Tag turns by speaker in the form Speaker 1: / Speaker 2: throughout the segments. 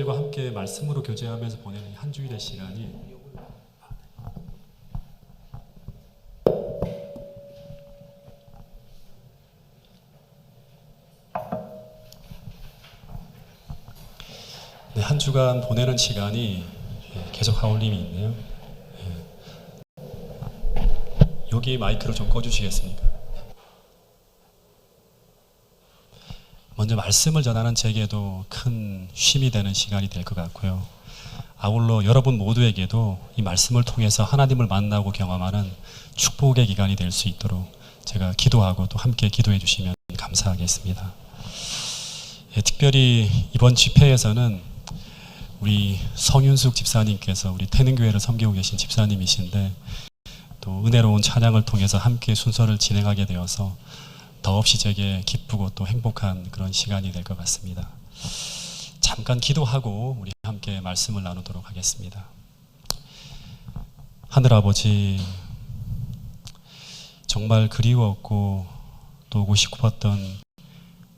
Speaker 1: 여러분들과 함께 말씀으로 교제하면서 보내는 한 주일의 시간이 한 주간 보내는 시간이 계속 하울림이 있네요. 여기 마이크를 좀 꺼주시겠습니까? 먼저 말씀을 전하는 제게도 큰 쉼이 되는 시간이 될 것 같고요. 아울러 여러분 모두에게도 이 말씀을 통해서 하나님을 만나고 경험하는 축복의 기간이 될 수 있도록 제가 기도하고 또 함께 기도해 주시면 감사하겠습니다. 특별히 이번 집회에서는 우리 성윤숙 집사님께서 우리 태능교회를 섬기고 계신 집사님이신데 또 은혜로운 찬양을 통해서 함께 순서를 진행하게 되어서 더없이 제게 기쁘고 또 행복한 그런 시간이 될 것 같습니다. 잠깐 기도하고 우리 함께 말씀을 나누도록 하겠습니다. 하늘아버지, 정말 그리웠고 또 오고 싶었던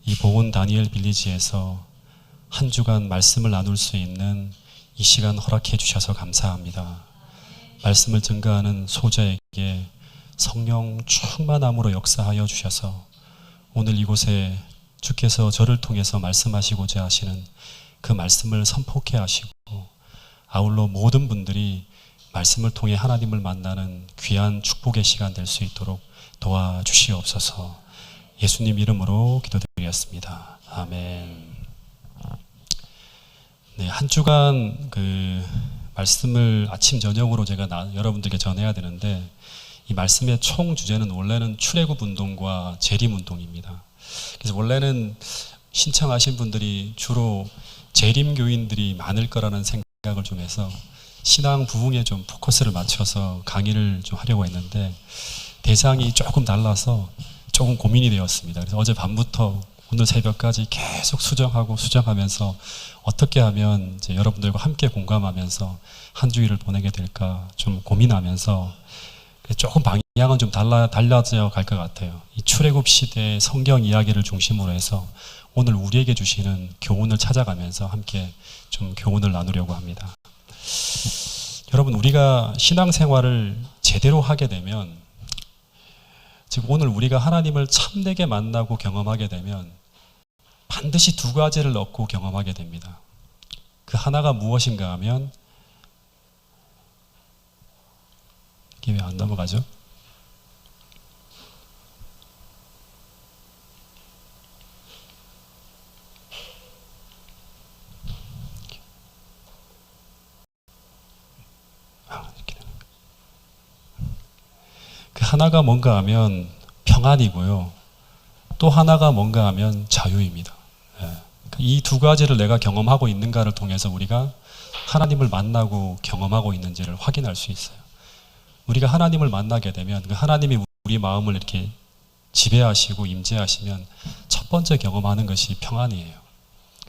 Speaker 1: 이 보온 다니엘 빌리지에서 한 주간 말씀을 나눌 수 있는 이 시간 허락해 주셔서 감사합니다. 말씀을 증거하는 소자에게 성령 충만함으로 역사하여 주셔서 오늘 이곳에 주께서 저를 통해서 말씀하시고자 하시는 그 말씀을 선포케 하시고 아울러 모든 분들이 말씀을 통해 하나님을 만나는 귀한 축복의 시간 될 수 있도록 도와주시옵소서. 예수님 이름으로 기도드렸습니다. 아멘. 네, 한 주간 그 말씀을 아침 저녁으로 제가 여러분들께 전해야 되는데 이 말씀의 총 주제는 원래는 출애굽 운동과 재림 운동입니다. 그래서 원래는 신청하신 분들이 주로 재림 교인들이 많을 거라는 생각을 좀 해서 신앙 부흥에 좀 포커스를 맞춰서 강의를 좀 하려고 했는데 대상이 조금 달라서 조금 고민이 되었습니다. 그래서 어제 밤부터 오늘 새벽까지 계속 수정하면서 어떻게 하면 이제 여러분들과 함께 공감하면서 한 주일을 보내게 될까 좀 고민하면서 조금 방향은 좀 달라져 갈 것 같아요. 이 출애굽 시대의 성경 이야기를 중심으로 해서 오늘 우리에게 주시는 교훈을 찾아가면서 함께 좀 교훈을 나누려고 합니다. 여러분, 우리가 신앙생활을 제대로 하게 되면, 즉 오늘 우리가 하나님을 참되게 만나고 경험하게 되면 반드시 두 가지를 얻고 경험하게 됩니다. 그 하나가 무엇인가 하면 이게 왜 안 넘어가죠? 그 하나가 뭔가 하면 평안이고요. 또 하나가 뭔가 하면 자유입니다. 이 두 가지를 내가 경험하고 있는가를 통해서 우리가 하나님을 만나고 경험하고 있는지를 확인할 수 있어요. 우리가 하나님을 만나게 되면 그 하나님이 우리 마음을 이렇게 지배하시고 임재하시면 첫 번째 경험하는 것이 평안이에요.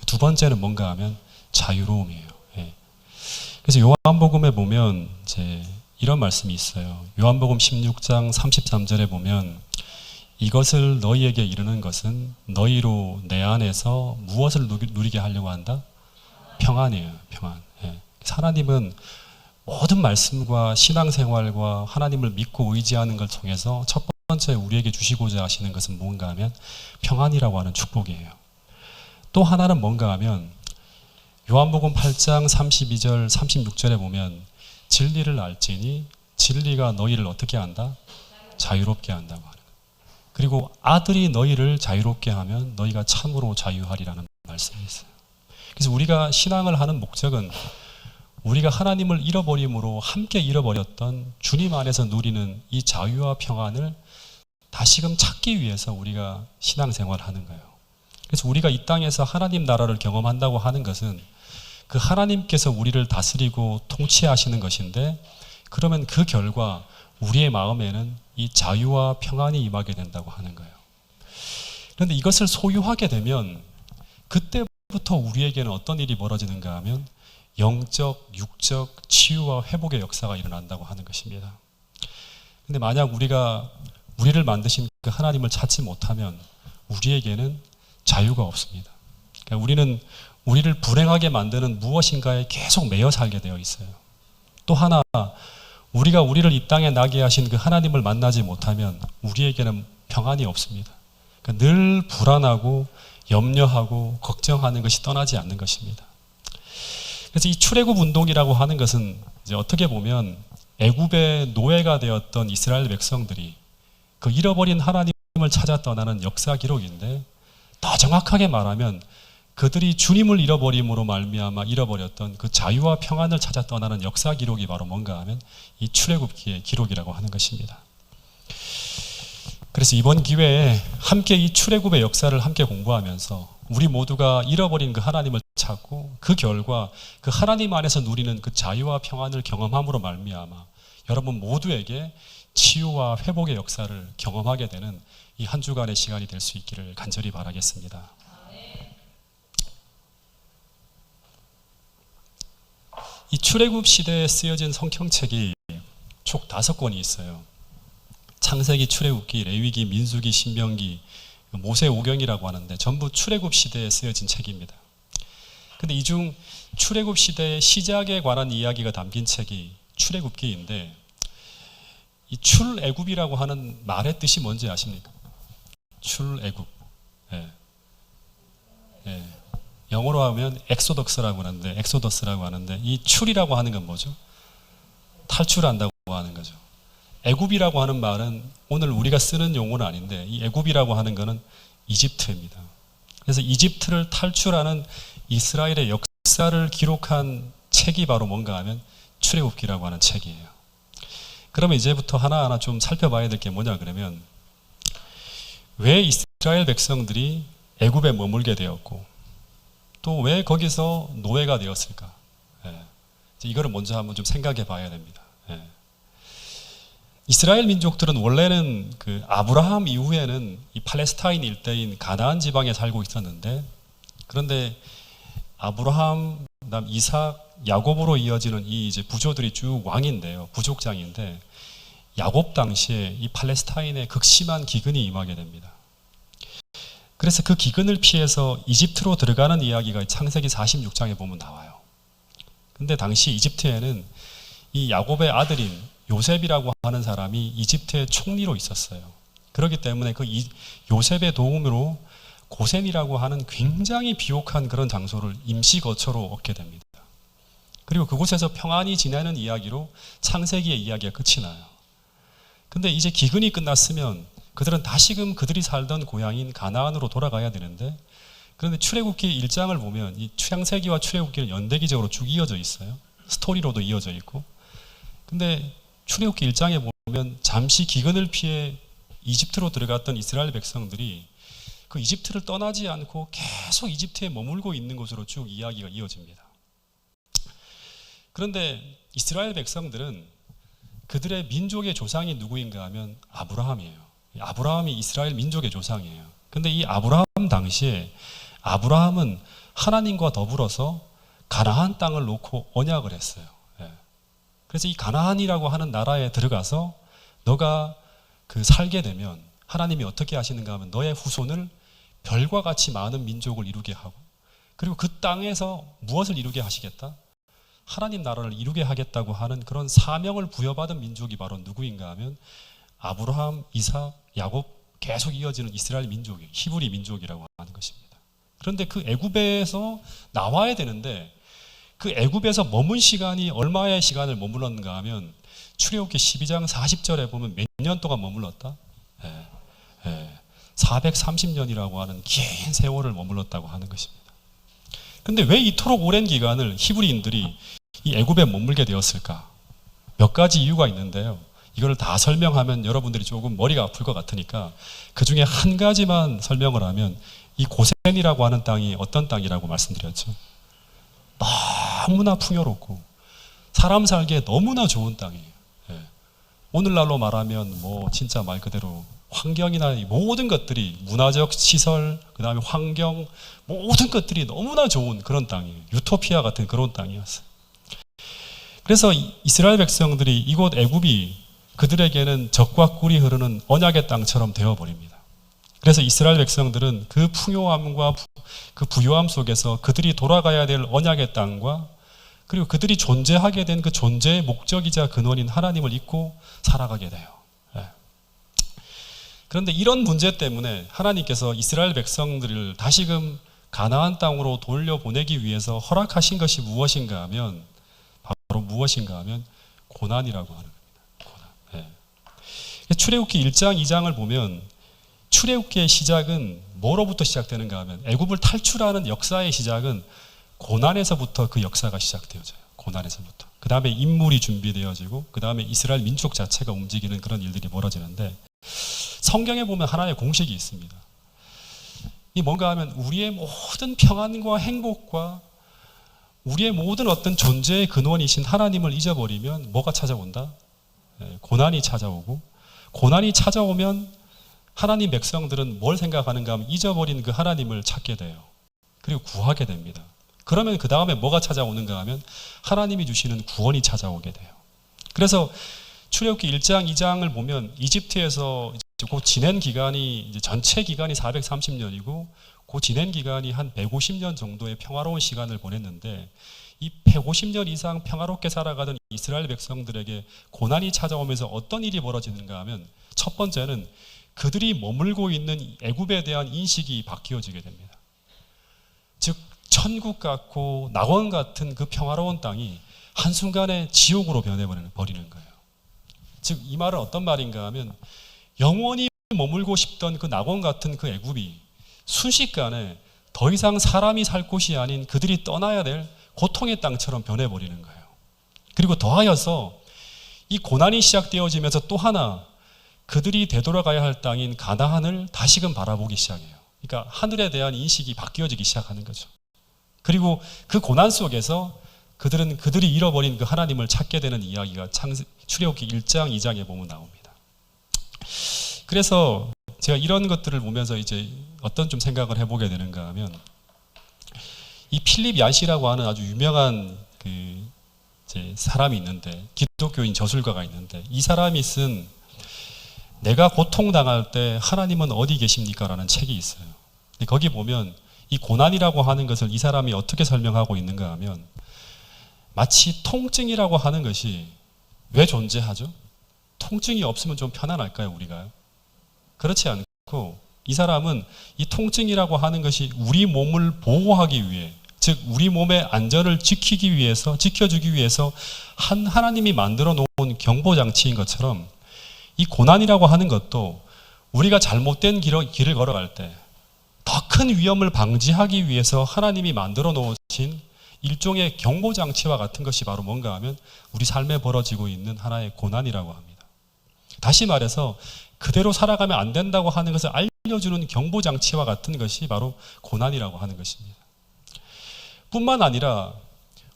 Speaker 1: 두 번째는 뭔가 하면 자유로움이에요. 그래서 요한복음에 보면 이제 이런 말씀이 있어요. 요한복음 16장 33절에 보면 이것을 너희에게 이르는 것은 너희로 내 안에서 무엇을 누리게 하려고 한다? 평안이에요. 평안. 하나님은 모든 말씀과 신앙생활과 하나님을 믿고 의지하는 걸 통해서 첫 번째 우리에게 주시고자 하시는 것은 뭔가 하면 평안이라고 하는 축복이에요. 또 하나는 뭔가 하면 요한복음 8장 32절 36절에 보면 진리를 알지니 진리가 너희를 어떻게 한다? 자유롭게 한다고 하는 거예요. 그리고 아들이 너희를 자유롭게 하면 너희가 참으로 자유하리라는 말씀이 있어요. 그래서 우리가 신앙을 하는 목적은 우리가 하나님을 잃어버림으로 함께 잃어버렸던 주님 안에서 누리는 이 자유와 평안을 다시금 찾기 위해서 우리가 신앙생활을 하는 거예요. 그래서 우리가 이 땅에서 하나님 나라를 경험한다고 하는 것은 그 하나님께서 우리를 다스리고 통치하시는 것인데 그러면 그 결과 우리의 마음에는 이 자유와 평안이 임하게 된다고 하는 거예요. 그런데 이것을 소유하게 되면 그때부터 우리에게는 어떤 일이 벌어지는가 하면 영적, 육적 치유와 회복의 역사가 일어난다고 하는 것입니다. 그런데 만약 우리가 우리를 만드신 그 하나님을 찾지 못하면 우리에게는 자유가 없습니다. 그러니까 우리는 우리를 불행하게 만드는 무엇인가에 계속 매여 살게 되어 있어요. 또 하나, 우리가 우리를 이 땅에 나게 하신 그 하나님을 만나지 못하면 우리에게는 평안이 없습니다. 그러니까 늘 불안하고 염려하고 걱정하는 것이 떠나지 않는 것입니다. 그래서 이 출애굽 운동이라고 하는 것은 이제 어떻게 보면 애굽의 노예가 되었던 이스라엘 백성들이 그 잃어버린 하나님을 찾아 떠나는 역사 기록인데, 더 정확하게 말하면 그들이 주님을 잃어버림으로 말미암아 잃어버렸던 그 자유와 평안을 찾아 떠나는 역사 기록이 바로 뭔가 하면 이 출애굽기의 기록이라고 하는 것입니다. 그래서 이번 기회에 함께 이 출애굽의 역사를 함께 공부하면서 우리 모두가 잃어버린 그 하나님을 찾고 그 결과 그 하나님 안에서 누리는 그 자유와 평안을 경험함으로 말미암아 여러분 모두에게 치유와 회복의 역사를 경험하게 되는 이 한 주간의 시간이 될 수 있기를 간절히 바라겠습니다. 이 출애굽 시대에 쓰여진 성경책이 총 5권이 있어요. 창세기, 출애굽기, 레위기, 민수기, 신명기, 모세오경이라고 하는데 전부 출애굽 시대에 쓰여진 책입니다. 근데 이 중 출애굽 시대의 시작에 관한 이야기가 담긴 책이 출애굽기인데, 이 출애굽이라고 하는 말의 뜻이 뭔지 아십니까? 출애굽. 예. 예. 영어로 하면 엑소덕스라고 하는데 이 출이라고 하는 건 뭐죠? 탈출한다고 하는 거죠. 애굽이라고 하는 말은 오늘 우리가 쓰는 용어는 아닌데, 이 애굽이라고 하는 것은 이집트입니다. 그래서 이집트를 탈출하는 이스라엘의 역사를 기록한 책이 바로 뭔가 하면 출애굽기라고 하는 책이에요. 그러면 이제부터 하나하나 좀 살펴봐야 될 게 뭐냐 그러면, 왜 이스라엘 백성들이 애굽에 머물게 되었고 또 왜 거기서 노예가 되었을까? 예. 이거를 먼저 한번 좀 생각해 봐야 됩니다. 예. 이스라엘 민족들은 원래는 그 아브라함 이후에는 이 팔레스타인 일대인 가나안 지방에 살고 있었는데, 그런데 아브라함, 그다음 이삭, 야곱으로 이어지는 이 이제 부조들이 쭉 왕인데요, 부족장인데, 야곱 당시에 이 팔레스타인에 극심한 기근이 임하게 됩니다. 그래서 그 기근을 피해서 이집트로 들어가는 이야기가 창세기 46장에 보면 나와요. 근데 당시 이집트에는 이 야곱의 아들인 요셉이라고 하는 사람이 이집트의 총리로 있었어요. 그렇기 때문에 그 요셉의 도움으로 고센이라고 하는 굉장히 비옥한 그런 장소를 임시 거처로 얻게 됩니다. 그리고 그곳에서 평안히 지내는 이야기로 창세기의 이야기가 끝이 나요. 근데 이제 기근이 끝났으면 그들은 다시금 그들이 살던 고향인 가나안으로 돌아가야 되는데, 그런데 출애굽기 1장을 보면 이 창세기와 출애굽기는 연대기적으로 쭉 이어져 있어요. 스토리로도 이어져 있고. 근데 출애굽기 1장에 보면 잠시 기근을 피해 이집트로 들어갔던 이스라엘 백성들이 그 이집트를 떠나지 않고 계속 이집트에 머물고 있는 것으로 쭉 이야기가 이어집니다. 그런데 이스라엘 백성들은 그들의 민족의 조상이 누구인가 하면 아브라함이에요. 아브라함이 이스라엘 민족의 조상이에요. 근데 이 아브라함 당시에 아브라함은 하나님과 더불어서 가나안 땅을 놓고 언약을 했어요. 그래서 이 가나안이라고 하는 나라에 들어가서 너가 그 살게 되면 하나님이 어떻게 하시는가 하면 너의 후손을 별과 같이 많은 민족을 이루게 하고, 그리고 그 땅에서 무엇을 이루게 하시겠다? 하나님 나라를 이루게 하겠다고 하는 그런 사명을 부여받은 민족이 바로 누구인가 하면 아브라함, 이삭, 야곱 계속 이어지는 이스라엘 민족이 히브리 민족이라고 하는 것입니다. 그런데 그 애굽에서 나와야 되는데 그 애굽에서 머문 시간이 얼마의 시간을 머물렀는가 하면 출애굽기 12장 40절에 보면 몇 년 동안 머물렀다? 430년이라고 하는 긴 세월을 머물렀다고 하는 것입니다. 그런데 왜 이토록 오랜 기간을 히브리인들이 이 애굽에 머물게 되었을까? 몇 가지 이유가 있는데요. 이걸 다 설명하면 여러분들이 조금 머리가 아플 것 같으니까 그 중에 한 가지만 설명을 하면, 이 고센이라고 하는 땅이 어떤 땅이라고 말씀드렸죠? 너무나 풍요롭고 사람 살기에 너무나 좋은 땅이에요. 오늘날로 말하면 뭐 진짜 말 그대로 환경이나 모든 것들이, 문화적 시설, 그 다음에 환경, 모든 것들이 너무나 좋은 그런 땅이에요. 유토피아 같은 그런 땅이었어요. 그래서 이스라엘 백성들이 이곳 애굽이 그들에게는 젖과 꿀이 흐르는 언약의 땅처럼 되어버립니다. 그래서 이스라엘 백성들은 그 풍요함과 그 부요함 속에서 그들이 돌아가야 될 언약의 땅과 그리고 그들이 존재하게 된 그 존재의 목적이자 근원인 하나님을 잊고 살아가게 돼요. 예. 그런데 이런 문제 때문에 하나님께서 이스라엘 백성들을 다시금 가나안 땅으로 돌려보내기 위해서 허락하신 것이 무엇인가 하면 바로 무엇인가 하면 고난이라고 하는 겁니다. 고난. 예. 출애굽기 1장, 2장을 보면 출애굽기의 시작은 뭐로부터 시작되는가 하면 애굽을 탈출하는 역사의 시작은 고난에서부터 그 역사가 시작되어져요. 고난에서부터. 그 다음에 인물이 준비되어지고 그 다음에 이스라엘 민족 자체가 움직이는 그런 일들이 벌어지는데 성경에 보면 하나의 공식이 있습니다. 이 뭔가 하면 우리의 모든 평안과 행복과 우리의 모든 어떤 존재의 근원이신 하나님을 잊어버리면 뭐가 찾아온다? 고난이 찾아오고 고난이 찾아오면 하나님 백성들은 뭘 생각하는가 하면 잊어버린 그 하나님을 찾게 돼요. 그리고 구하게 됩니다. 그러면 그 다음에 뭐가 찾아오는가 하면 하나님이 주시는 구원이 찾아오게 돼요. 그래서 출애굽기 1장, 2장을 보면 이집트에서 그 지낸 기간이 이제 전체 기간이 430년이고 그 지낸 기간이 한 150년 정도의 평화로운 시간을 보냈는데 이 150년 이상 평화롭게 살아가던 이스라엘 백성들에게 고난이 찾아오면서 어떤 일이 벌어지는가 하면 첫 번째는 그들이 머물고 있는 애굽에 대한 인식이 바뀌어지게 됩니다. 즉 천국 같고 낙원 같은 그 평화로운 땅이 한순간에 지옥으로 변해버리는 거예요. 즉 이 말은 어떤 말인가 하면 영원히 머물고 싶던 그 낙원 같은 그 애굽이 순식간에 더 이상 사람이 살 곳이 아닌 그들이 떠나야 될 고통의 땅처럼 변해버리는 거예요. 그리고 더하여서 이 고난이 시작되어지면서 또 하나 그들이 되돌아가야 할 땅인 가나안을 다시금 바라보기 시작해요. 그러니까 하늘에 대한 인식이 바뀌어지기 시작하는 거죠. 그리고 그 고난 속에서 그들은 그들이 잃어버린 그 하나님을 찾게 되는 이야기가 출애굽기 1장, 2장에 보면 나옵니다. 그래서 제가 이런 것들을 보면서 이제 어떤 좀 생각을 해보게 되는가 하면 이 필립 얀시라고 하는 아주 유명한 그 이제 사람이 있는데 기독교인 저술가가 있는데 이 사람이 쓴 내가 고통당할 때 하나님은 어디 계십니까? 라는 책이 있어요. 거기 보면 이 고난이라고 하는 것을 이 사람이 어떻게 설명하고 있는가 하면 마치 통증이라고 하는 것이 왜 존재하죠? 통증이 없으면 좀 편안할까요, 우리가요? 그렇지 않고 이 사람은 이 통증이라고 하는 것이 우리 몸을 보호하기 위해, 즉 우리 몸의 안전을 지켜주기 위해서 하나님이 만들어 놓은 경보장치인 것처럼 이 고난이라고 하는 것도 우리가 잘못된 길을 걸어갈 때 더 큰 위험을 방지하기 위해서 하나님이 만들어 놓으신 일종의 경보장치와 같은 것이 바로 뭔가 하면 우리 삶에 벌어지고 있는 하나의 고난이라고 합니다. 다시 말해서 그대로 살아가면 안 된다고 하는 것을 알려주는 경보장치와 같은 것이 바로 고난이라고 하는 것입니다. 뿐만 아니라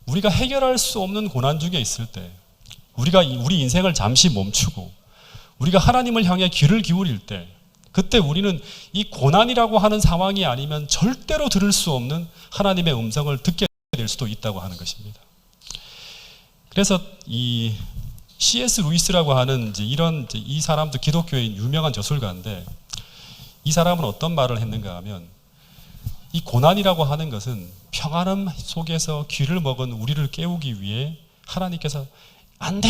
Speaker 1: 우리가 해결할 수 없는 고난 중에 있을 때 우리가 우리 인생을 잠시 멈추고 우리가 하나님을 향해 귀를 기울일 때 그때 우리는 이 고난이라고 하는 상황이 아니면 절대로 들을 수 없는 하나님의 음성을 듣게 될 수도 있다고 하는 것입니다. 그래서 이 C.S. 루이스라고 하는 이 사람도 기독교의 유명한 저술가인데 이 사람은 어떤 말을 했는가 하면 이 고난이라고 하는 것은 평안함 속에서 귀를 먹은 우리를 깨우기 위해 하나님께서 안 돼!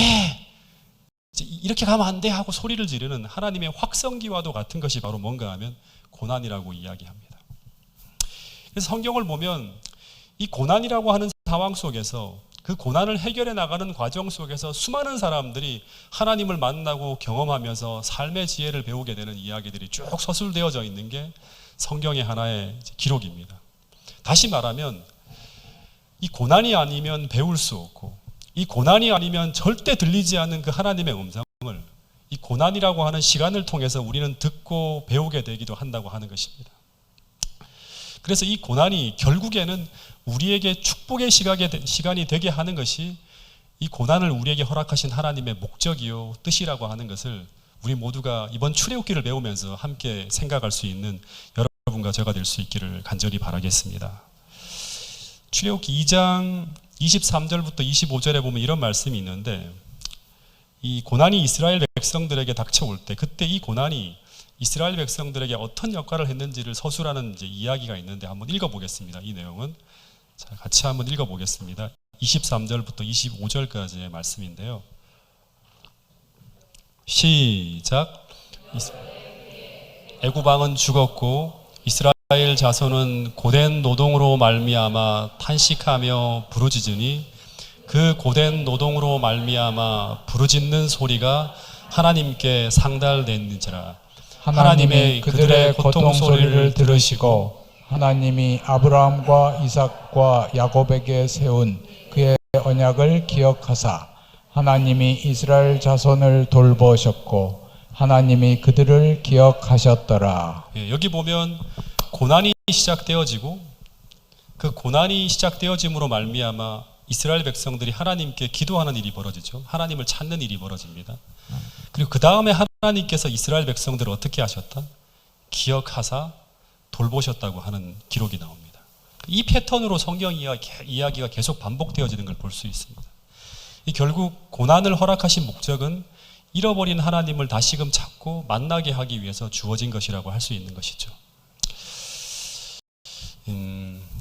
Speaker 1: 이렇게 가면 안 돼! 하고 소리를 지르는 하나님의 확성기와도 같은 것이 바로 뭔가 하면 고난이라고 이야기합니다. 그래서 성경을 보면 이 고난이라고 하는 상황 속에서 그 고난을 해결해 나가는 과정 속에서 수많은 사람들이 하나님을 만나고 경험하면서 삶의 지혜를 배우게 되는 이야기들이 쭉 서술되어져 있는 게 성경의 하나의 기록입니다. 다시 말하면 이 고난이 아니면 배울 수 없고 이 고난이 아니면 절대 들리지 않는 그 하나님의 음성을 이 고난이라고 하는 시간을 통해서 우리는 듣고 배우게 되기도 한다고 하는 것입니다. 그래서 이 고난이 결국에는 우리에게 축복의 시간이 되게 하는 것이 이 고난을 우리에게 허락하신 하나님의 목적이요 뜻이라고 하는 것을 우리 모두가 이번 출애굽기를 배우면서 함께 생각할 수 있는 여러분과 제가 될 수 있기를 간절히 바라겠습니다. 출애굽기 2장 23절부터 25절에 보면 이런 말씀이 있는데 이 고난이 이스라엘 백성들에게 닥쳐올 때 그때 이 고난이 이스라엘 백성들에게 어떤 역할을 했는지를 서술하는 이제 이야기가 있는데 한번 읽어보겠습니다. 이 내용은 자, 같이 한번 읽어보겠습니다. 23절부터 25절까지의 말씀인데요. 시작. 애굽 왕은 죽었고 이스라엘 자손은 고된 노동으로 말미암아 탄식하며 부르짖으니 그 고된 노동으로 말미암아 부르짖는 소리가 하나님께 상달됐는지라. 하나님의 그들의 고통 소리를 들으시고
Speaker 2: 하나님이 아브라함과 이삭과 야곱에게 세운 그의 언약을 기억하사 하나님이 이스라엘 자손을 돌보셨고 하나님이 그들을 기억하셨더라.
Speaker 1: 여기 보면 고난이 시작되어지고 그 고난이 시작되어짐으로 말미암아 이스라엘 백성들이 하나님께 기도하는 일이 벌어지죠. 하나님을 찾는 일이 벌어집니다. 그리고 그 다음에 하나님께서 이스라엘 백성들을 어떻게 하셨다? 기억하사 돌보셨다고 하는 기록이 나옵니다. 이 패턴으로 성경 이야기가 계속 반복되어지는 걸 볼 수 있습니다. 결국 고난을 허락하신 목적은 잃어버린 하나님을 다시금 찾고 만나게 하기 위해서 주어진 것이라고 할 수 있는 것이죠.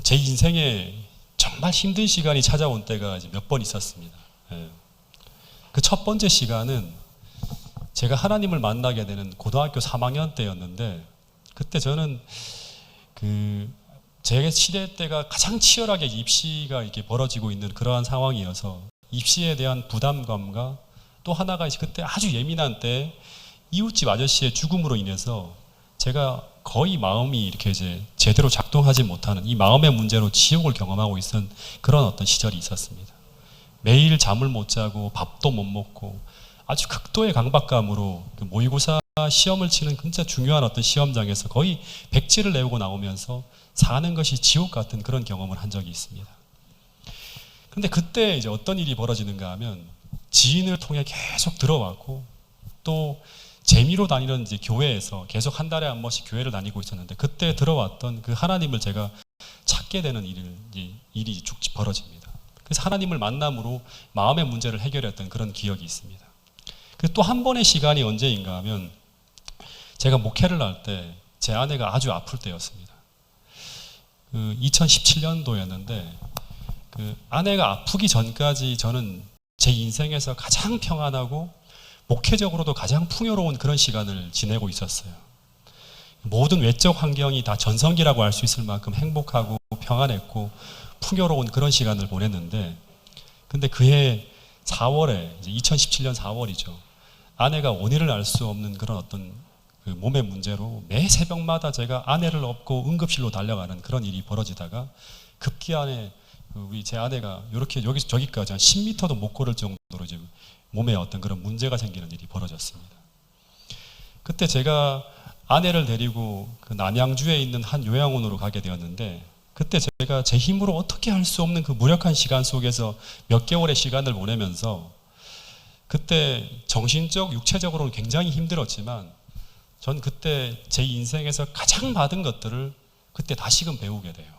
Speaker 1: 제 인생에 정말 힘든 시간이 찾아온 때가 이제 몇 번 있었습니다. 그 첫 번째 시간은 제가 하나님을 만나게 되는 고등학교 3학년 때였는데, 그때 저는 제 시대 때가 가장 치열하게 입시가 이렇게 벌어지고 있는 그러한 상황이어서 입시에 대한 부담감과 또 하나가 그때 아주 예민한 때 이웃집 아저씨의 죽음으로 인해서 제가 거의 마음이 이렇게 이제 제대로 작동하지 못하는 이 마음의 문제로 지옥을 경험하고 있었던 그런 어떤 시절이 있었습니다. 매일 잠을 못 자고 밥도 못 먹고 아주 극도의 강박감으로 그 모의고사 시험을 치는 진짜 중요한 어떤 시험장에서 거의 백지를 내고 나오면서 사는 것이 지옥 같은 그런 경험을 한 적이 있습니다. 그런데 그때 이제 어떤 일이 벌어지는가 하면 지인을 통해 계속 들어왔고 또 재미로 다니는 이제 교회에서 계속 한 달에 한 번씩 교회를 다니고 있었는데 그때 들어왔던 그 하나님을 제가 찾게 되는 일이 쭉 벌어집니다. 그래서 하나님을 만남으로 마음의 문제를 해결했던 그런 기억이 있습니다. 또 한 번의 시간이 언제인가 하면 제가 목회를 할 때 제 아내가 아주 아플 때였습니다. 2017년도였는데 그 아내가 아프기 전까지 저는 제 인생에서 가장 평안하고 목회적으로도 가장 풍요로운 그런 시간을 지내고 있었어요. 모든 외적 환경이 다 전성기라고 할 수 있을 만큼 행복하고 평안했고 풍요로운 그런 시간을 보냈는데, 근데 그해 4월에 이제 2017년 4월이죠. 아내가 원인을 알 수 없는 그런 어떤 그 몸의 문제로 매 새벽마다 제가 아내를 업고 응급실로 달려가는 그런 일이 벌어지다가 급기야에 우리 제 아내가 이렇게 여기서 저기까지 한 10m도 못 걸을 정도로 지금 몸에 어떤 그런 문제가 생기는 일이 벌어졌습니다. 그때 제가 아내를 데리고 그 남양주에 있는 한 요양원으로 가게 되었는데, 그때 제가 제 힘으로 어떻게 할 수 없는 그 무력한 시간 속에서 몇 개월의 시간을 보내면서 그때 정신적, 육체적으로는 굉장히 힘들었지만 전 그때 제 인생에서 가장 받은 것들을 그때 다시금 배우게 돼요.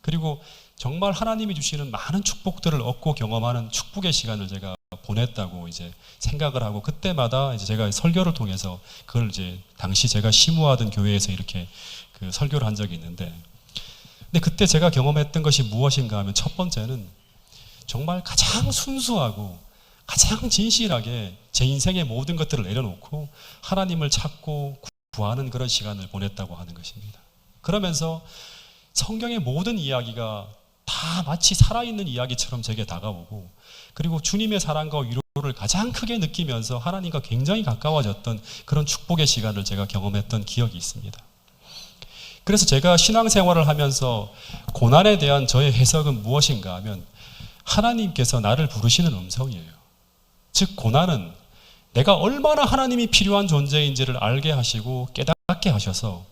Speaker 1: 그리고 정말 하나님이 주시는 많은 축복들을 얻고 경험하는 축복의 시간을 제가 보냈다고 이제 생각을 하고, 그때마다 이제 제가 설교를 통해서 그걸 이제 당시 제가 심우하던 교회에서 이렇게 그 설교를 한 적이 있는데, 근데 그때 제가 경험했던 것이 무엇인가 하면 첫 번째는 정말 가장 순수하고 가장 진실하게 제 인생의 모든 것들을 내려놓고 하나님을 찾고 구하는 그런 시간을 보냈다고 하는 것입니다. 그러면서 성경의 모든 이야기가 다 마치 살아있는 이야기처럼 제게 다가오고, 그리고 주님의 사랑과 위로를 가장 크게 느끼면서 하나님과 굉장히 가까워졌던 그런 축복의 시간을 제가 경험했던 기억이 있습니다. 그래서 제가 신앙생활을 하면서 고난에 대한 저의 해석은 무엇인가 하면 하나님께서 나를 부르시는 음성이에요. 즉 고난은 내가 얼마나 하나님이 필요한 존재인지를 알게 하시고 깨닫게 하셔서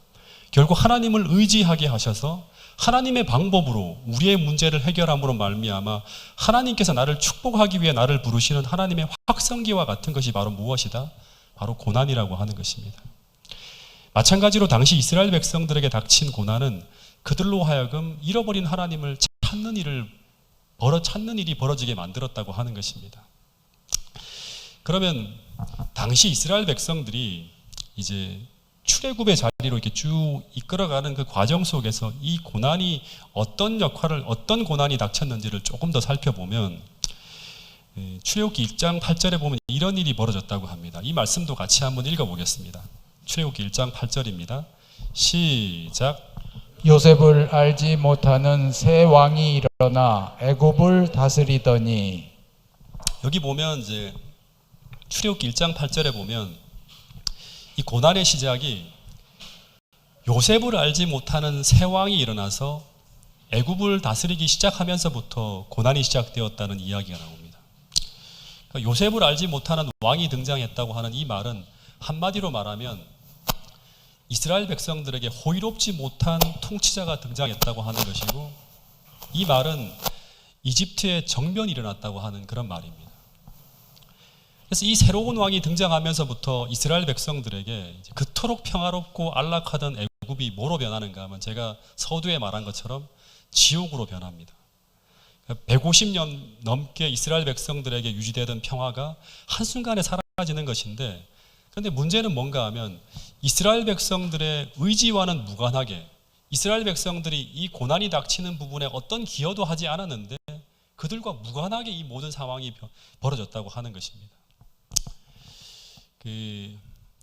Speaker 1: 결국 하나님을 의지하게 하셔서 하나님의 방법으로 우리의 문제를 해결함으로 말미암아 하나님께서 나를 축복하기 위해 나를 부르시는 하나님의 확성기와 같은 것이 바로 무엇이다? 바로 고난이라고 하는 것입니다. 마찬가지로 당시 이스라엘 백성들에게 닥친 고난은 그들로 하여금 잃어버린 하나님을 찾는 일이 벌어지게 만들었다고 하는 것입니다. 그러면 당시 이스라엘 백성들이 이제 출애굽의 자리로 이렇게 쭉 이끌어가는 그 과정 속에서 이 고난이 어떤 역할을, 어떤 고난이 닥쳤는지를 조금 더 살펴보면 출애굽기 1장 8절에 보면 이런 일이 벌어졌다고 합니다. 이 말씀도 같이 한번 읽어보겠습니다. 출애굽기 1장 8절입니다. 시작.
Speaker 2: 요셉을 알지 못하는 새 왕이 일어나 애굽을 다스리더니.
Speaker 1: 여기 보면 이제 출애굽기 1장 8절에 보면 이 고난의 시작이 요셉을 알지 못하는 새 왕이 일어나서 애굽을 다스리기 시작하면서부터 고난이 시작되었다는 이야기가 나옵니다. 그러니까 요셉을 알지 못하는 왕이 등장했다고 하는 이 말은 한마디로 말하면 이스라엘 백성들에게 호의롭지 못한 통치자가 등장했다고 하는 것이고, 이 말은 이집트에 정변이 일어났다고 하는 그런 말입니다. 그래서 이 새로운 왕이 등장하면서부터 이스라엘 백성들에게 그토록 평화롭고 안락하던 애굽이 뭐로 변하는가 하면 제가 서두에 말한 것처럼 지옥으로 변합니다. 150년 넘게 이스라엘 백성들에게 유지되던 평화가 한순간에 사라지는 것인데, 그런데 문제는 뭔가 하면 이스라엘 백성들의 의지와는 무관하게 이스라엘 백성들이 이 고난이 닥치는 부분에 어떤 기여도 하지 않았는데 그들과 무관하게 이 모든 상황이 벌어졌다고 하는 것입니다.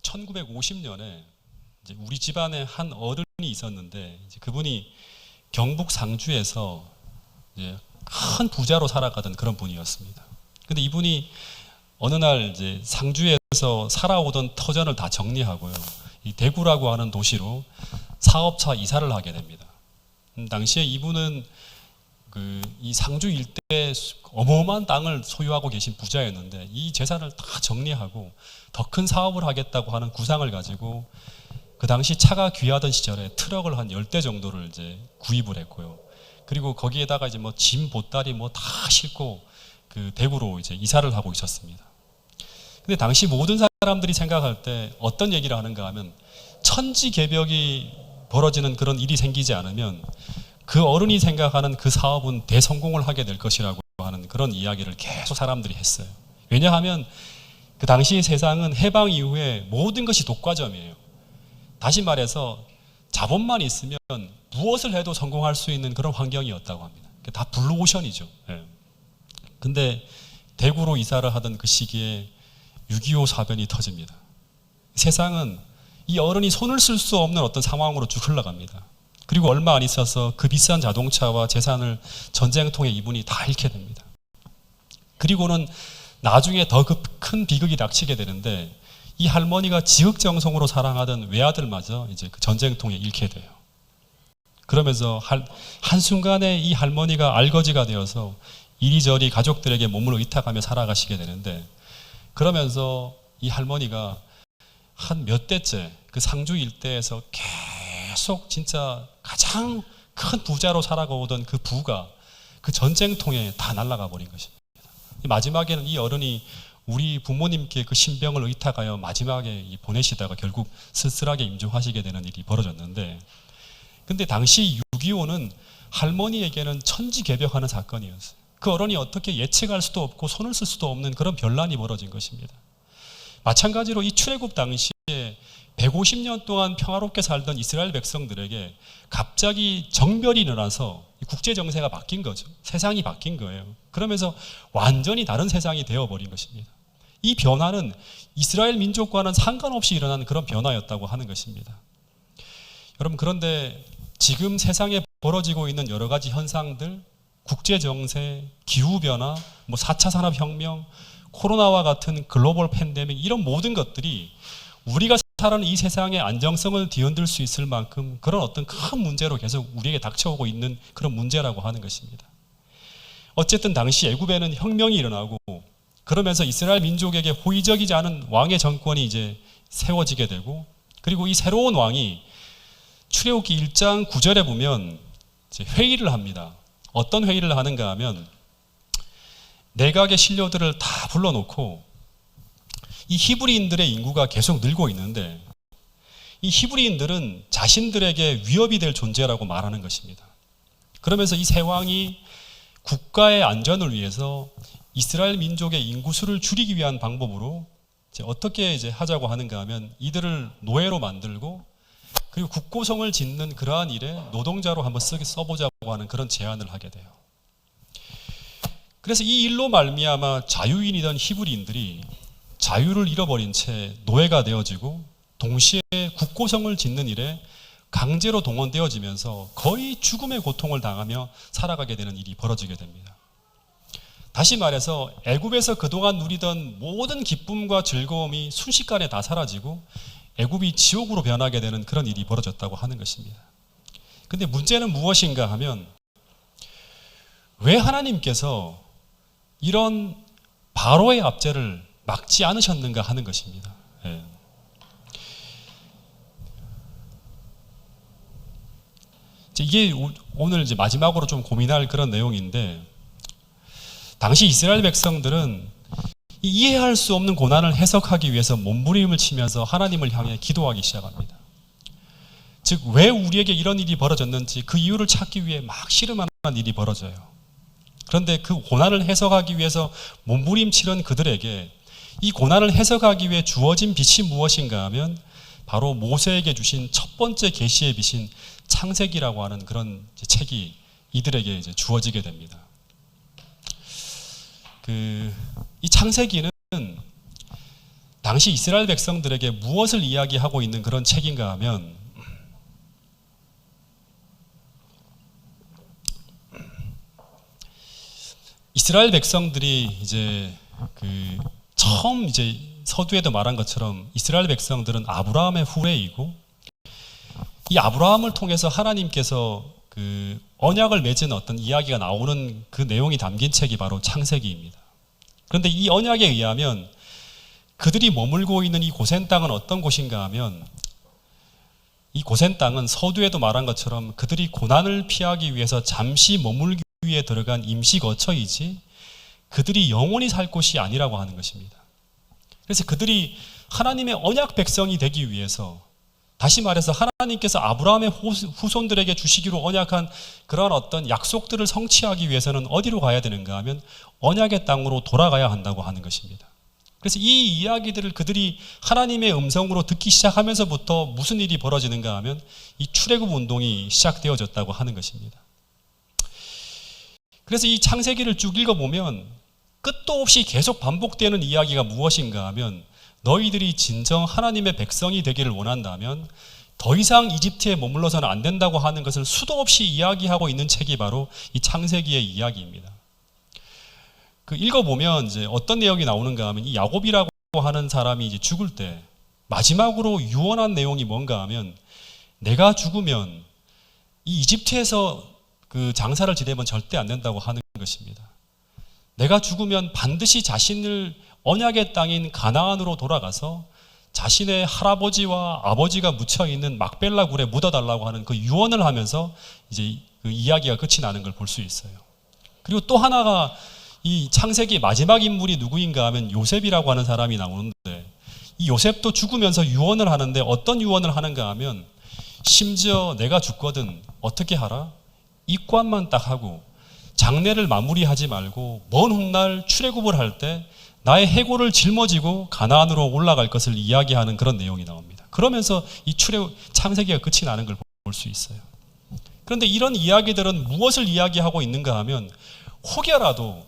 Speaker 1: 1950년에 이제 우리 집안에 한 어른이 있었는데, 이제 그분이 경북 상주에서 이제 큰 부자로 살아가던 그런 분이었습니다. 근데 이분이 어느 날 이제 상주에서 살아오던 터전을 다 정리하고요, 이 대구라고 하는 도시로 사업차 이사를 하게 됩니다. 당시에 이분은 이 상주 일대에 어마어마한 땅을 소유하고 계신 부자였는데, 이 재산을 다 정리하고 더 큰 사업을 하겠다고 하는 구상을 가지고 그 당시 차가 귀하던 시절에 트럭을 한 10대 정도를 이제 구입을 했고요. 그리고 거기에다가 이제 뭐 짐 보따리 뭐 다 싣고 그 대구로 이제 이사를 하고 있었습니다. 근데 당시 모든 사람들이 생각할 때 어떤 얘기를 하는가 하면, 천지개벽이 벌어지는 그런 일이 생기지 않으면 그 어른이 생각하는 그 사업은 대성공을 하게 될 것이라고 하는 그런 이야기를 계속 사람들이 했어요. 왜냐하면 그 당시 세상은 해방 이후에 모든 것이 독과점이에요. 다시 말해서 자본만 있으면 무엇을 해도 성공할 수 있는 그런 환경이었다고 합니다. 다 블루오션이죠. 근데 대구로 이사를 하던 그 시기에 6.25 사변이 터집니다. 세상은 이 어른이 손을 쓸 수 없는 어떤 상황으로 쭉 흘러갑니다. 그리고 얼마 안 있어서 그 비싼 자동차와 재산을 전쟁통에 이분이 다 잃게 됩니다. 그리고는 나중에 더 큰 비극이 닥치게 되는데, 이 할머니가 지극정성으로 사랑하던 외아들마저 이제 그 전쟁통에 잃게 돼요. 그러면서 한순간에 이 할머니가 알거지가 되어서 이리저리 가족들에게 몸을 의탁하며 살아가시게 되는데, 그러면서 이 할머니가 한 몇 대째 그 상주 일대에서 계속 진짜 가장 큰 부자로 살아가오던 그 부가 그 전쟁통에 다 날아가 버린 것입니다. 마지막에는 이 어른이 우리 부모님께 그 신병을 의탁하여 마지막에 보내시다가 결국 쓸쓸하게 임종하시게 되는 일이 벌어졌는데, 근데 당시 6.25는 할머니에게는 천지개벽하는 사건이었어요. 그 어른이 어떻게 예측할 수도 없고 손을 쓸 수도 없는 그런 변란이 벌어진 것입니다. 마찬가지로 이 출애굽 당시에 150년 동안 평화롭게 살던 이스라엘 백성들에게 갑자기 정변이 일어나서 국제 정세가 바뀐 거죠. 세상이 바뀐 거예요. 그러면서 완전히 다른 세상이 되어버린 것입니다. 이 변화는 이스라엘 민족과는 상관없이 일어난 그런 변화였다고 하는 것입니다. 여러분, 그런데 지금 세상에 벌어지고 있는 여러 가지 현상들, 국제 정세, 기후 변화, 4차 산업혁명, 코로나와 같은 글로벌 팬데믹, 이런 모든 것들이 우리가 사는 이 세상의 안정성을 뒤흔들 수 있을 만큼 그런 어떤 큰 문제로 계속 우리에게 닥쳐오고 있는 그런 문제라고 하는 것입니다. 어쨌든 당시 애굽에는 혁명이 일어나고, 그러면서 이스라엘 민족에게 호의적이지 않은 왕의 정권이 이제 세워지게 되고, 그리고 이 새로운 왕이 출애굽기 1장 9절에 보면 이제 회의를 합니다. 어떤 회의를 하는가 하면, 내각의 신료들을 다 불러놓고 이 히브리인들의 인구가 계속 늘고 있는데, 이 히브리인들은 자신들에게 위협이 될 존재라고 말하는 것입니다. 그러면서 이 새 왕이 국가의 안전을 위해서 이스라엘 민족의 인구수를 줄이기 위한 방법으로 이제 어떻게 이제 하자고 하는가 하면 이들을 노예로 만들고 그리고 국고성을 짓는 그러한 일에 노동자로 한번 써보자고 하는 그런 제안을 하게 돼요. 그래서 이 일로 말미암아 자유인이던 히브리인들이 자유를 잃어버린 채 노예가 되어지고 동시에 국고성을 짓는 일에 강제로 동원되어지면서 거의 죽음의 고통을 당하며 살아가게 되는 일이 벌어지게 됩니다. 다시 말해서 애굽에서 그동안 누리던 모든 기쁨과 즐거움이 순식간에 다 사라지고 애굽이 지옥으로 변하게 되는 그런 일이 벌어졌다고 하는 것입니다. 근데 문제는 무엇인가 하면 왜 하나님께서 이런 바로의 압제를 막지 않으셨는가 하는 것입니다. 예. 이게 오늘 이제 마지막으로 좀 고민할 그런 내용인데, 당시 이스라엘 백성들은 이해할 수 없는 고난을 해석하기 위해서 몸부림을 치면서 하나님을 향해 기도하기 시작합니다. 즉, 왜 우리에게 이런 일이 벌어졌는지 그 이유를 찾기 위해 막 씨름하는 일이 벌어져요. 그런데 그 고난을 해석하기 위해서 몸부림치는 그들에게 이 고난을 해석하기 위해 주어진 빛이 무엇인가 하면 바로 모세에게 주신 첫 번째 계시의 빛인 창세기라고 하는 그런 책이 이들에게 이제 주어지게 됩니다. 이 창세기는 당시 이스라엘 백성들에게 무엇을 이야기하고 있는 그런 책인가 하면 이스라엘 백성들이 이제 처음 이제 서두에도 말한 것처럼 이스라엘 백성들은 아브라함의 후레이고 이 아브라함을 통해서 하나님께서 언약을 맺은 어떤 이야기가 나오는 그 내용이 담긴 책이 바로 창세기입니다. 그런데 이 언약에 의하면 그들이 머물고 있는 이 고센 땅은 어떤 곳인가 하면 이 고센 땅은 서두에도 말한 것처럼 그들이 고난을 피하기 위해서 잠시 머물기 위해 들어간 임시 거처이지 그들이 영원히 살 곳이 아니라고 하는 것입니다. 그래서 그들이 하나님의 언약 백성이 되기 위해서, 다시 말해서 하나님께서 아브라함의 후손들에게 주시기로 언약한 그런 어떤 약속들을 성취하기 위해서는 어디로 가야 되는가 하면 언약의 땅으로 돌아가야 한다고 하는 것입니다. 그래서 이 이야기들을 그들이 하나님의 음성으로 듣기 시작하면서부터 무슨 일이 벌어지는가 하면 이 출애굽 운동이 시작되어졌다고 하는 것입니다. 그래서 이 창세기를 쭉 읽어보면 끝도 없이 계속 반복되는 이야기가 무엇인가 하면 너희들이 진정 하나님의 백성이 되기를 원한다면 더 이상 이집트에 머물러서는 안 된다고 하는 것을 수도 없이 이야기하고 있는 책이 바로 이 창세기의 이야기입니다. 읽어보면 이제 어떤 내용이 나오는가 하면 이 야곱이라고 하는 사람이 이제 죽을 때 마지막으로 유언한 내용이 뭔가 하면 내가 죽으면 이 이집트에서 장사를 지내면 절대 안 된다고 하는 것입니다. 내가 죽으면 반드시 자신을 언약의 땅인 가나안으로 돌아가서 자신의 할아버지와 아버지가 묻혀있는 막벨라 굴에 묻어달라고 하는 그 유언을 하면서 이제 그 이야기가 끝이 나는 걸 볼 수 있어요. 그리고 또 하나가 이 창세기 마지막 인물이 누구인가 하면 요셉이라고 하는 사람이 나오는데 이 요셉도 죽으면서 유언을 하는데 어떤 유언을 하는가 하면 심지어 내가 죽거든 어떻게 하라? 입관만 딱 하고 장례를 마무리하지 말고 먼 훗날 출애굽을 할 때 나의 해골을 짊어지고 가나안으로 올라갈 것을 이야기하는 그런 내용이 나옵니다. 그러면서 이 창세기가 끝이 나는 걸 볼 수 있어요. 그런데 이런 이야기들은 무엇을 이야기하고 있는가 하면 혹여라도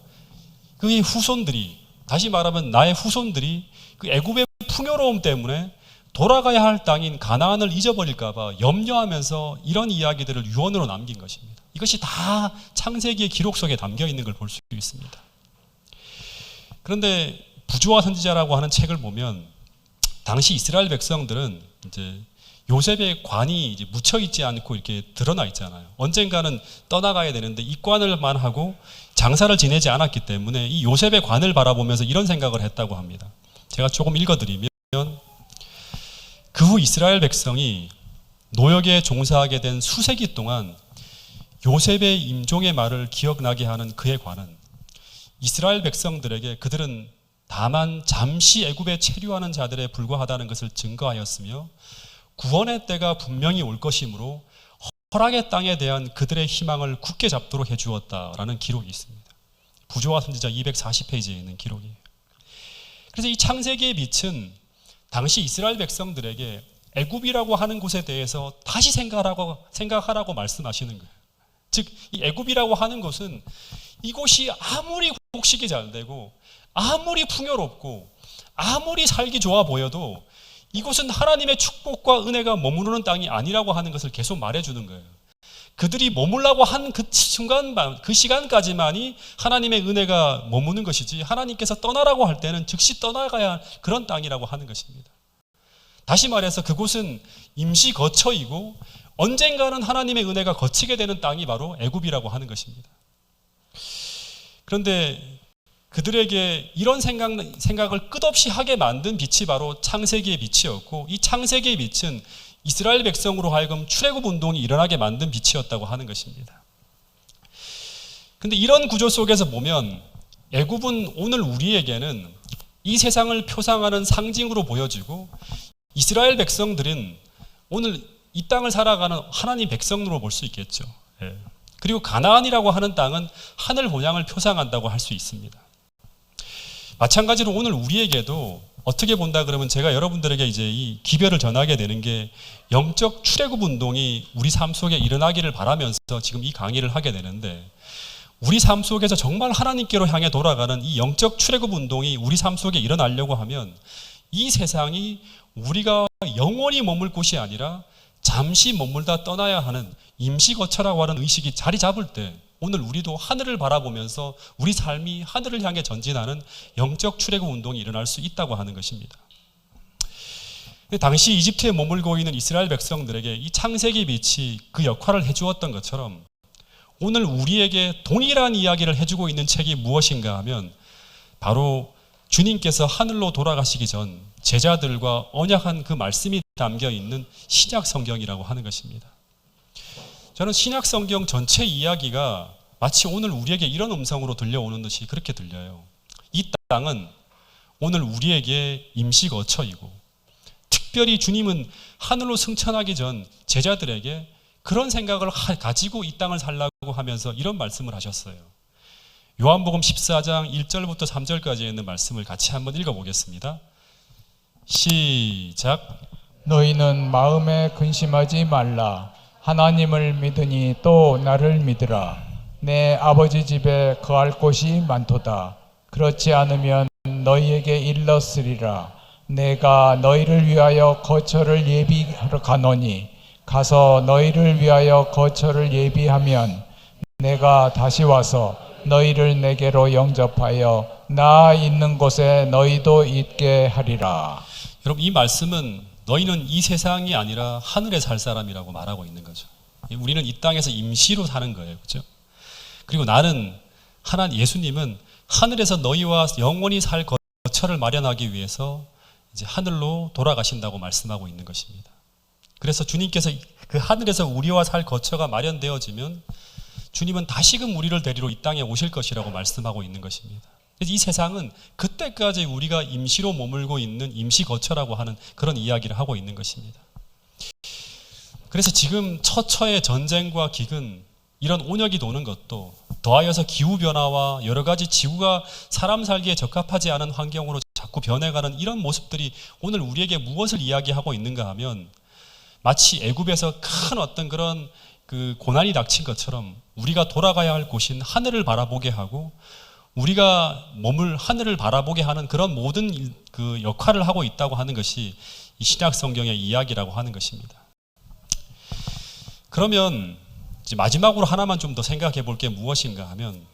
Speaker 1: 그의 후손들이, 다시 말하면 나의 후손들이 그 애굽의 풍요로움 때문에 돌아가야 할 땅인 가나안을 잊어버릴까 봐 염려하면서 이런 이야기들을 유언으로 남긴 것입니다. 이것이 다 창세기의 기록 속에 담겨 있는 걸 볼 수 있습니다. 그런데 부조와 선지자라고 하는 책을 보면 당시 이스라엘 백성들은 이제 요셉의 관이 이제 묻혀 있지 않고 이렇게 드러나 있잖아요. 언젠가는 떠나가야 되는데 입관을만 하고 장사를 지내지 않았기 때문에 이 요셉의 관을 바라보면서 이런 생각을 했다고 합니다. 제가 조금 읽어드리면 그 후 이스라엘 백성이 노역에 종사하게 된 수세기 동안 요셉의 임종의 말을 기억나게 하는 그의 관은 이스라엘 백성들에게 그들은 다만 잠시 애굽에 체류하는 자들에 불과하다는 것을 증거하였으며 구원의 때가 분명히 올 것이므로 허락의 땅에 대한 그들의 희망을 굳게 잡도록 해주었다라는 기록이 있습니다. 부조와 선지자 240페이지에 있는 기록이에요. 그래서 이 창세기의 빛은 당시 이스라엘 백성들에게 애굽이라고 하는 곳에 대해서 다시 생각하라고 말씀하시는 거예요. 즉, 이 애굽이라고 하는 곳은 이곳이 아무리 곡식이 잘 되고 아무리 풍요롭고 아무리 살기 좋아 보여도 이곳은 하나님의 축복과 은혜가 머무르는 땅이 아니라고 하는 것을 계속 말해주는 거예요. 그들이 머물라고 한 그 순간만, 그 시간까지만이 하나님의 은혜가 머무는 것이지 하나님께서 떠나라고 할 때는 즉시 떠나가야 할 그런 땅이라고 하는 것입니다. 다시 말해서 그곳은 임시 거처이고 언젠가는 하나님의 은혜가 거치게 되는 땅이 바로 애굽이라고 하는 것입니다. 그런데 그들에게 이런 생각을 끝없이 하게 만든 빛이 바로 창세기의 빛이었고, 이 창세기의 빛은 이스라엘 백성으로 하여금 출애굽 운동이 일어나게 만든 빛이었다고 하는 것입니다. 그런데 이런 구조 속에서 보면 애굽은 오늘 우리에게는 이 세상을 표상하는 상징으로 보여지고, 이스라엘 백성들은 오늘 이 땅을 살아가는 하나님 백성으로 볼 수 있겠죠. 그리고 가나안이라고 하는 땅은 하늘 본향을 표상한다고 할 수 있습니다. 마찬가지로 오늘 우리에게도 어떻게 본다 그러면 제가 여러분들에게 이제 이 기별을 전하게 되는 게 영적 출애굽 운동이 우리 삶 속에 일어나기를 바라면서 지금 이 강의를 하게 되는데, 우리 삶 속에서 정말 하나님께로 향해 돌아가는 이 영적 출애굽 운동이 우리 삶 속에 일어나려고 하면 이 세상이 우리가 영원히 머물 곳이 아니라 잠시 머물다 떠나야 하는 임시거처라고 하는 의식이 자리 잡을 때 오늘 우리도 하늘을 바라보면서 우리 삶이 하늘을 향해 전진하는 영적 출애굽 운동이 일어날 수 있다고 하는 것입니다. 당시 이집트에 머물고 있는 이스라엘 백성들에게 이 창세기 빛이 그 역할을 해주었던 것처럼 오늘 우리에게 동일한 이야기를 해주고 있는 책이 무엇인가 하면 바로 주님께서 하늘로 돌아가시기 전 제자들과 언약한 그 말씀이 담겨 있는 신약 성경이라고 하는 것입니다. 저는 신약 성경 전체 이야기가 마치 오늘 우리에게 이런 음성으로 들려오는 듯이 그렇게 들려요. 이 땅은 오늘 우리에게 임시 거처이고, 특별히 주님은 하늘로 승천하기 전 제자들에게 그런 생각을 가지고 이 땅을 살라고 하면서 이런 말씀을 하셨어요. 요한복음 14장 1절부터 3절까지 있는 말씀을 같이 한번 읽어보겠습니다. 시작.
Speaker 2: 너희는 마음에 근심하지 말라. 하나님을 믿으니 또 나를 믿으라. 내 아버지 집에 거할 곳이 많도다. 그렇지 않으면 너희에게 일렀으리라. 내가 너희를 위하여 거처를 예비하러 가노니 가서 너희를 위하여 거처를 예비하면 내가 다시 와서 너희를 내게로 영접하여 나 있는 곳에 너희도 있게 하리라.
Speaker 1: 여러분, 이 말씀은 너희는 이 세상이 아니라 하늘에 살 사람이라고 말하고 있는 거죠. 우리는 이 땅에서 임시로 사는 거예요. 그렇죠? 그리고 예수님은 하늘에서 너희와 영원히 살 거처를 마련하기 위해서 이제 하늘로 돌아가신다고 말씀하고 있는 것입니다. 그래서 주님께서 그 하늘에서 우리와 살 거처가 마련되어지면 주님은 다시금 우리를 데리러 이 땅에 오실 것이라고 말씀하고 있는 것입니다. 이 세상은 그때까지 우리가 임시로 머물고 있는 임시 거처라고 하는 그런 이야기를 하고 있는 것입니다. 그래서 지금 처처의 전쟁과 기근, 이런 온역이 도는 것도 더하여서 기후변화와 여러 가지 지구가 사람 살기에 적합하지 않은 환경으로 자꾸 변해가는 이런 모습들이 오늘 우리에게 무엇을 이야기하고 있는가 하면 마치 애굽에서 큰 어떤 그런 그 고난이 닥친 것처럼 우리가 돌아가야 할 곳인 하늘을 바라보게 하고 우리가 하늘을 바라보게 하는 그런 모든 그 역할을 하고 있다고 하는 것이 이 신약 성경의 이야기라고 하는 것입니다. 그러면 이제 마지막으로 하나만 좀 더 생각해 볼 게 무엇인가 하면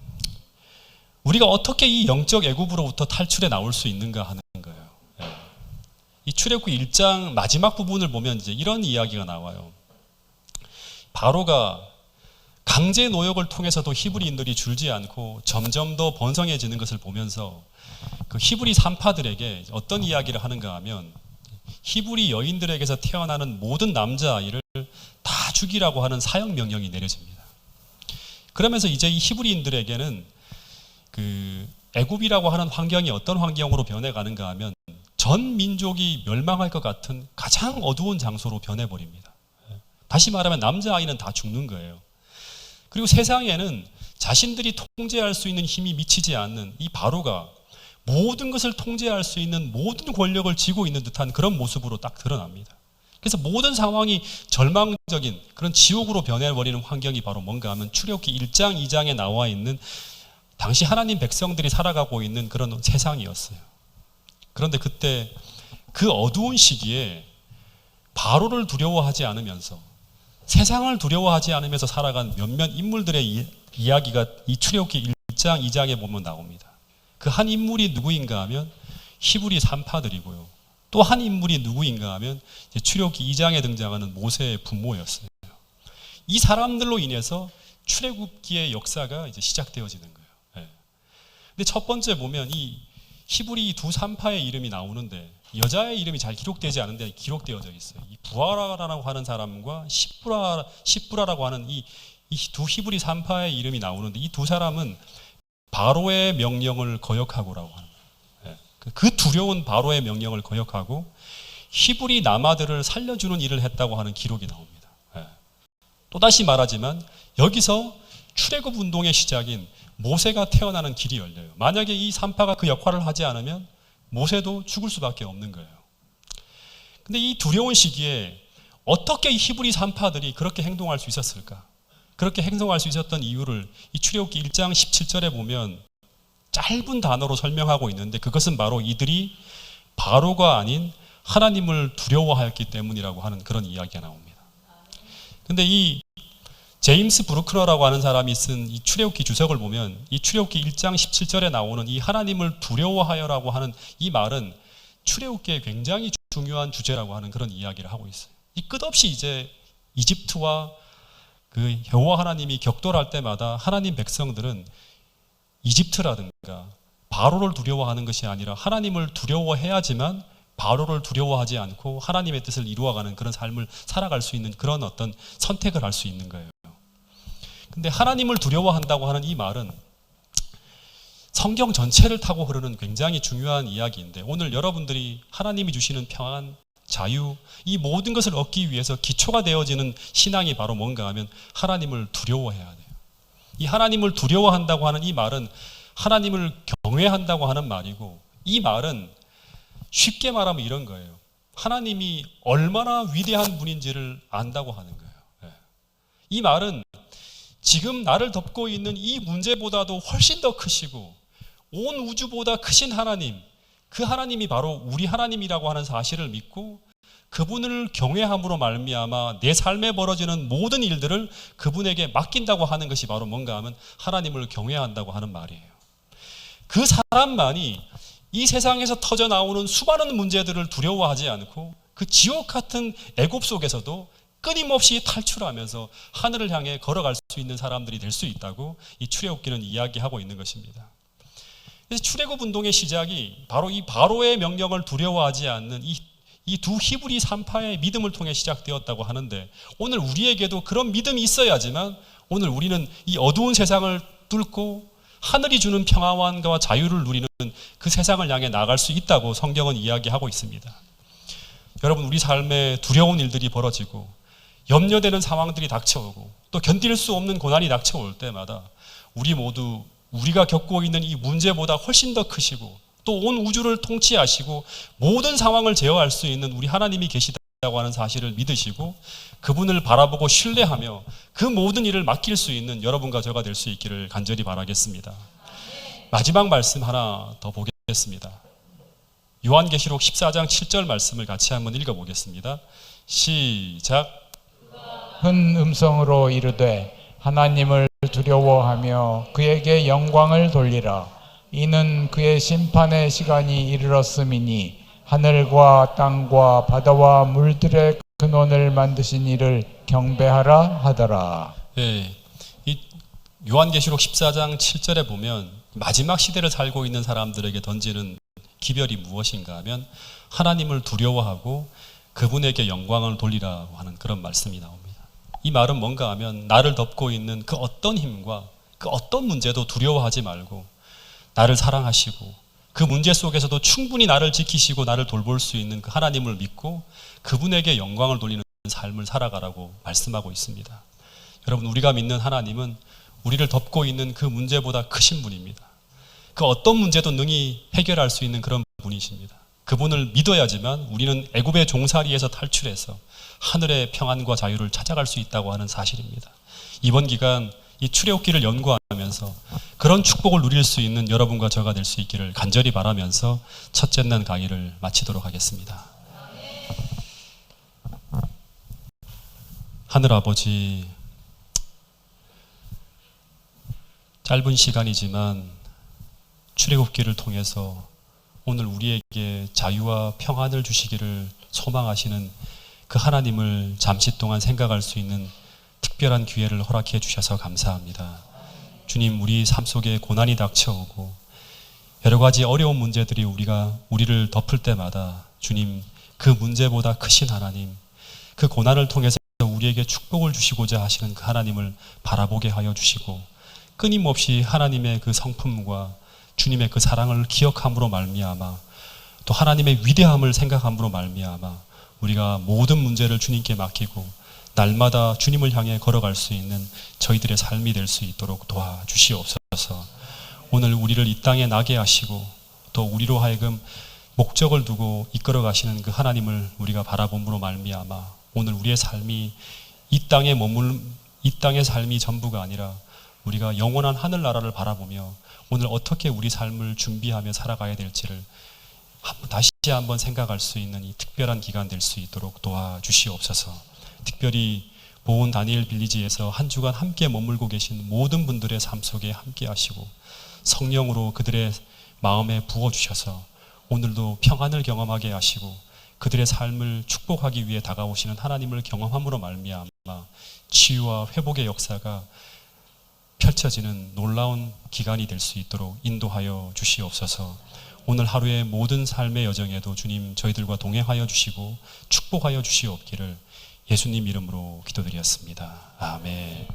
Speaker 1: 우리가 어떻게 이 영적 애굽으로부터 탈출해 나올 수 있는가 하는 거예요. 이 출애굽기 1장 마지막 부분을 보면 이제 이런 이야기가 나와요. 바로가 강제 노역을 통해서도 히브리인들이 줄지 않고 점점 더 번성해지는 것을 보면서 그 히브리 산파들에게 어떤 이야기를 하는가 하면 히브리 여인들에게서 태어나는 모든 남자아이를 다 죽이라고 하는 사형 명령이 내려집니다. 그러면서 이제 이 히브리인들에게는 그 애굽이라고 하는 환경이 어떤 환경으로 변해가는가 하면 전 민족이 멸망할 것 같은 가장 어두운 장소로 변해버립니다. 다시 말하면 남자아이는 다 죽는 거예요. 그리고 세상에는 자신들이 통제할 수 있는 힘이 미치지 않는 이 바로가 모든 것을 통제할 수 있는 모든 권력을 쥐고 있는 듯한 그런 모습으로 딱 드러납니다. 그래서 모든 상황이 절망적인 그런 지옥으로 변해버리는 환경이 바로 뭔가 하면 출애굽기 1장, 2장에 나와 있는 당시 하나님 백성들이 살아가고 있는 그런 세상이었어요. 그런데 그때 그 어두운 시기에 바로를 두려워하지 않으면서 세상을 두려워하지 않으면서 살아간 몇몇 인물들의 이야기가 이 출애굽기 1장, 2장에 보면 나옵니다. 그 한 인물이 누구인가 하면 히브리 산파들이고요. 또 한 인물이 누구인가 하면 출애굽기 2장에 등장하는 모세의 부모였어요. 이 사람들로 인해서 출애굽기의 역사가 이제 시작되어지는 거예요. 예. 근데 첫 번째 보면 이 히브리 두 산파의 이름이 나오는데 여자의 이름이 잘 기록되지 않은데 기록되어져 있어요. 이 부하라라고 하는 사람과 시브라라고 하는 이 두 히브리 산파의 이름이 나오는데 이 두 사람은 바로의 명령을 거역하고라고 하는 거예요. 그 두려운 바로의 명령을 거역하고 히브리 남아들을 살려주는 일을 했다고 하는 기록이 나옵니다. 또다시 말하지만 여기서 출애굽 운동의 시작인 모세가 태어나는 길이 열려요. 만약에 이 산파가 그 역할을 하지 않으면 모세도 죽을 수밖에 없는 거예요. 근데 이 두려운 시기에 어떻게 이 히브리 산파들이 그렇게 행동할 수 있었을까? 그렇게 행동할 수 있었던 이유를 이 출애굽기 1장 17절에 보면 짧은 단어로 설명하고 있는데 그것은 바로 이들이 바로가 아닌 하나님을 두려워하였기 때문이라고 하는 그런 이야기가 나옵니다. 근데 이 제임스 브루크너라고 하는 사람이 쓴 이 출애굽기 주석을 보면 이 출애굽기 1장 17절에 나오는 이 하나님을 두려워하여라고 하는 이 말은 출애굽기에 굉장히 중요한 주제라고 하는 그런 이야기를 하고 있어요. 이 끝없이 이제 이집트와 그 여호와 하나님이 격돌할 때마다 하나님 백성들은 이집트라든가 바로를 두려워하는 것이 아니라 하나님을 두려워해야지만 바로를 두려워하지 않고 하나님의 뜻을 이루어가는 그런 삶을 살아갈 수 있는 그런 어떤 선택을 할 수 있는 거예요. 근데 하나님을 두려워한다고 하는 이 말은 성경 전체를 타고 흐르는 굉장히 중요한 이야기인데 오늘 여러분들이 하나님이 주시는 평안, 자유, 이 모든 것을 얻기 위해서 기초가 되어지는 신앙이 바로 뭔가 하면 하나님을 두려워해야 돼요. 이 하나님을 두려워한다고 하는 이 말은 하나님을 경외한다고 하는 말이고 이 말은 쉽게 말하면 이런 거예요. 하나님이 얼마나 위대한 분인지를 안다고 하는 거예요. 이 말은 지금 나를 덮고 있는 이 문제보다도 훨씬 더 크시고 온 우주보다 크신 하나님, 그 하나님이 바로 우리 하나님이라고 하는 사실을 믿고 그분을 경외함으로 말미암아 내 삶에 벌어지는 모든 일들을 그분에게 맡긴다고 하는 것이 바로 뭔가 하면 하나님을 경외한다고 하는 말이에요. 그 사람만이 이 세상에서 터져 나오는 수많은 문제들을 두려워하지 않고 그 지옥 같은 애굽 속에서도 끊임없이 탈출하면서 하늘을 향해 걸어갈 수 있는 사람들이 될 수 있다고 이 출애굽기는 이야기하고 있는 것입니다. 그래서 출애굽 운동의 시작이 바로 이 바로의 명령을 두려워하지 않는 이 두 히브리 산파의 믿음을 통해 시작되었다고 하는데 오늘 우리에게도 그런 믿음이 있어야지만 오늘 우리는 이 어두운 세상을 뚫고 하늘이 주는 평안과 자유를 누리는 그 세상을 향해 나아갈 수 있다고 성경은 이야기하고 있습니다. 여러분, 우리 삶에 두려운 일들이 벌어지고 염려되는 상황들이 닥쳐오고 또 견딜 수 없는 고난이 닥쳐올 때마다 우리 모두 우리가 겪고 있는 이 문제보다 훨씬 더 크시고 또 온 우주를 통치하시고 모든 상황을 제어할 수 있는 우리 하나님이 계시다고 하는 사실을 믿으시고 그분을 바라보고 신뢰하며 그 모든 일을 맡길 수 있는 여러분과 저가 될 수 있기를 간절히 바라겠습니다. 마지막 말씀 하나 더 보겠습니다. 요한계시록 14장 7절 말씀을 같이 한번 읽어보겠습니다. 시작.
Speaker 2: 큰 음성으로 이르되 하나님을 두려워하며 그에게 영광을 돌리라. 이는 그의 심판의 시간이 이르렀음이니 하늘과 땅과 바다와 물들의 근원을 만드신 이를 경배하라 하더라.
Speaker 1: 예, 이 요한계시록 14장 7절에 보면 마지막 시대를 살고 있는 사람들에게 던지는 기별이 무엇인가 하면 하나님을 두려워하고 그분에게 영광을 돌리라고 하는 그런 말씀이 나옵니다. 이 말은 뭔가 하면 나를 덮고 있는 그 어떤 힘과 그 어떤 문제도 두려워하지 말고 나를 사랑하시고 그 문제 속에서도 충분히 나를 지키시고 나를 돌볼 수 있는 그 하나님을 믿고 그분에게 영광을 돌리는 삶을 살아가라고 말씀하고 있습니다. 여러분, 우리가 믿는 하나님은 우리를 덮고 있는 그 문제보다 크신 분입니다. 그 어떤 문제도 능히 해결할 수 있는 그런 분이십니다. 그분을 믿어야지만 우리는 애굽의 종살이에서 탈출해서 하늘의 평안과 자유를 찾아갈 수 있다고 하는 사실입니다. 이번 기간 이 출애굽기를 연구하면서 그런 축복을 누릴 수 있는 여러분과 저가 될 수 있기를 간절히 바라면서 첫째 날 강의를 마치도록 하겠습니다. 하늘 아버지, 짧은 시간이지만 출애굽기를 통해서 오늘 우리에게 자유와 평안을 주시기를 소망하시는 그 하나님을 잠시 동안 생각할 수 있는 특별한 기회를 허락해 주셔서 감사합니다. 주님, 우리 삶 속에 고난이 닥쳐오고 여러 가지 어려운 문제들이 우리를 덮을 때마다 주님, 그 문제보다 크신 하나님, 그 고난을 통해서 우리에게 축복을 주시고자 하시는 그 하나님을 바라보게 하여 주시고 끊임없이 하나님의 그 성품과 주님의 그 사랑을 기억함으로 말미암아 또 하나님의 위대함을 생각함으로 말미암아 우리가 모든 문제를 주님께 맡기고 날마다 주님을 향해 걸어갈 수 있는 저희들의 삶이 될 수 있도록 도와주시옵소서. 오늘 우리를 이 땅에 나게 하시고 또 우리로 하여금 목적을 두고 이끌어 가시는 그 하나님을 우리가 바라봄으로 말미암아 오늘 우리의 삶이 이 땅의 삶이 전부가 아니라 우리가 영원한 하늘나라를 바라보며 오늘 어떻게 우리 삶을 준비하며 살아가야 될지를 다시 한번 생각할 수 있는 이 특별한 기간 될 수 있도록 도와주시옵소서. 특별히 보온 다니엘 빌리지에서 한 주간 함께 머물고 계신 모든 분들의 삶 속에 함께 하시고 성령으로 그들의 마음에 부어주셔서 오늘도 평안을 경험하게 하시고 그들의 삶을 축복하기 위해 다가오시는 하나님을 경험함으로 말미암아 치유와 회복의 역사가 펼쳐지는 놀라운 기간이 될 수 있도록 인도하여 주시옵소서. 오늘 하루의 모든 삶의 여정에도 주님 저희들과 동행하여 주시고 축복하여 주시옵기를 예수님 이름으로 기도드렸습니다. 아멘.